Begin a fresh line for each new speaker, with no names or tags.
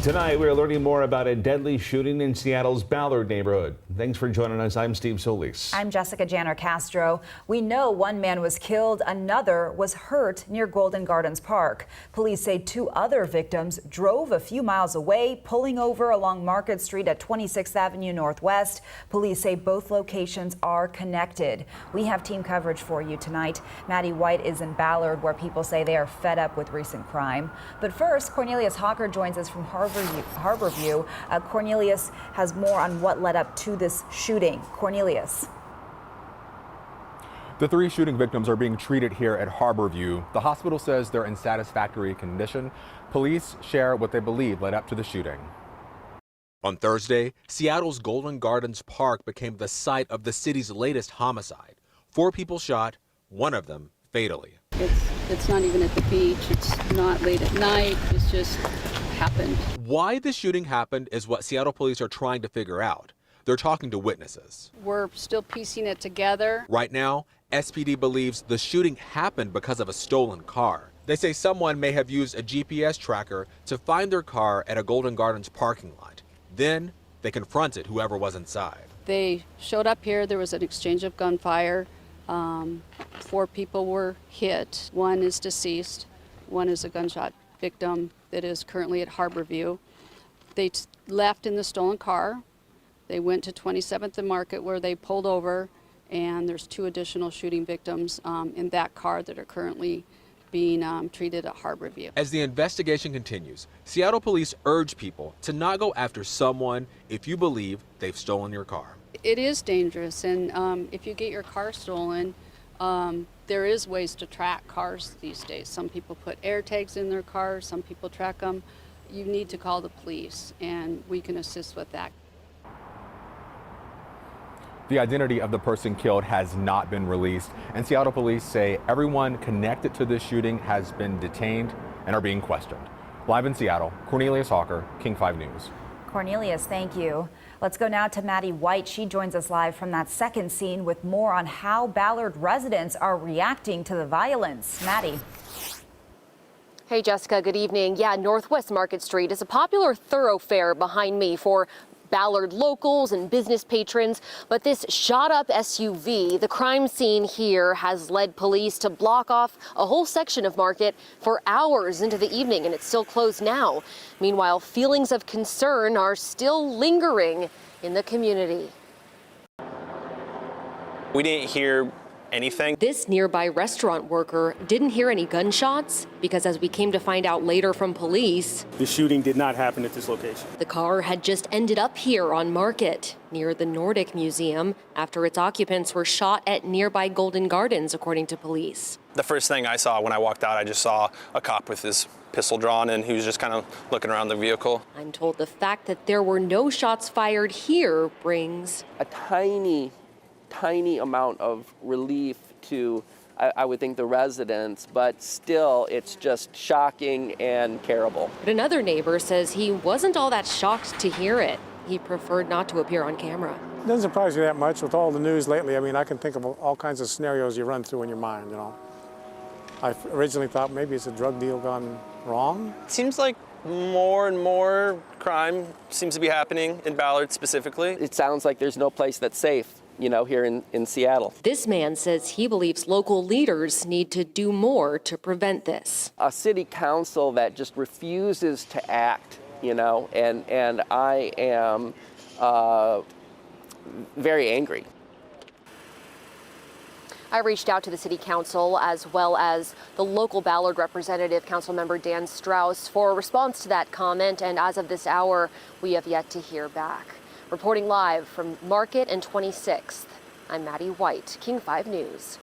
Tonight, we're learning more about a deadly shooting in Seattle's Ballard neighborhood. Thanks for joining us. I'm Steve Solis.
I'm Jessica Janner Castro. We know one man was killed, another was hurt near Golden Gardens Park. Police say two other victims drove a few miles away, pulling over along Market Street at 26th Avenue Northwest. Police say both locations are connected. We have team coverage for you tonight. Maddie White is in Ballard, where people say they are fed up with recent crime. But first, Cornelius Hawker joins us from Harborview. Cornelius has more on what led up to this shooting. Cornelius.
The three shooting victims are being treated here at Harborview. The hospital says they're in satisfactory condition. Police share what they believe led up to the shooting.
On Thursday, Seattle's Golden Gardens Park became the site of the city's latest homicide. 4 people shot, one of them fatally.
It's not even at the beach. It's not late at night. It's just happened.
Why the shooting happened is what Seattle police are trying to figure out. They're talking to witnesses.
We're still piecing it together.
Right now, SPD believes the shooting happened because of a stolen car. They say someone may have used a GPS tracker to find their car at a Golden Gardens parking lot. Then they confronted whoever was inside.
They showed up here. There was an exchange of gunfire. 4 people were hit. 1 is deceased. 1 is a gunshot victim that is currently at Harborview. They left in the stolen car. They went to 27th and Market, where they pulled over, and there's 2 additional shooting victims in that car that are currently being treated at Harborview.
As the investigation continues, Seattle police urge people to not go after someone if you believe they've stolen your car.
It is dangerous, and if you get your car stolen, there is ways to track cars these days. Some people put air tags in their cars, some people track them. You need to call the police, and we can assist with that.
The identity of the person killed has not been released, and Seattle police say everyone connected to this shooting has been detained and are being questioned. Live in Seattle, Cornelius Hawker, King 5 News.
Cornelius, thank you. Let's go now to Maddie White. She joins us live from that second scene with more on how Ballard residents are reacting to the violence. Maddie.
Hey, Jessica, good evening. Yeah, Northwest Market Street is a popular thoroughfare behind me for Ballard locals and business patrons, but this shot-up SUV, the crime scene here, has led police to block off a whole section of Market for hours into the evening, and it's still closed now. Meanwhile, feelings of concern are still lingering in the community.
We didn't hear anything.
This nearby restaurant worker didn't hear any gunshots because, as we came to find out later from police,
the shooting did not happen at this location.
The car had just ended up here on Market near the Nordic Museum after its occupants were shot at nearby Golden Gardens, according to police.
The first thing I saw when I walked out, I just saw a cop with his pistol drawn, and he was just kind of looking around the vehicle.
I'm told the fact that there were no shots fired here brings
a tiny amount of relief to, I would think, the residents, but still it's just shocking and terrible.
But another neighbor says he wasn't all that shocked to hear it. He preferred not to appear on camera.
It doesn't surprise me that much with all the news lately. I mean, I can think of all kinds of scenarios you run through in your mind, you know. I originally thought maybe it's a drug deal gone wrong.
It seems like more and more crime seems to be happening in Ballard specifically.
It sounds like there's no place that's safe, you know, here in Seattle.
This man says he believes local leaders need to do more to prevent this.
A city council that just refuses to act, you know, and I am very angry.
I reached out to the city council as well as the local Ballard representative, council member Dan Strauss, for a response to that comment, and as of this hour, we have yet to hear back. Reporting live from Market and 26th, I'm Maddie White, King 5 News.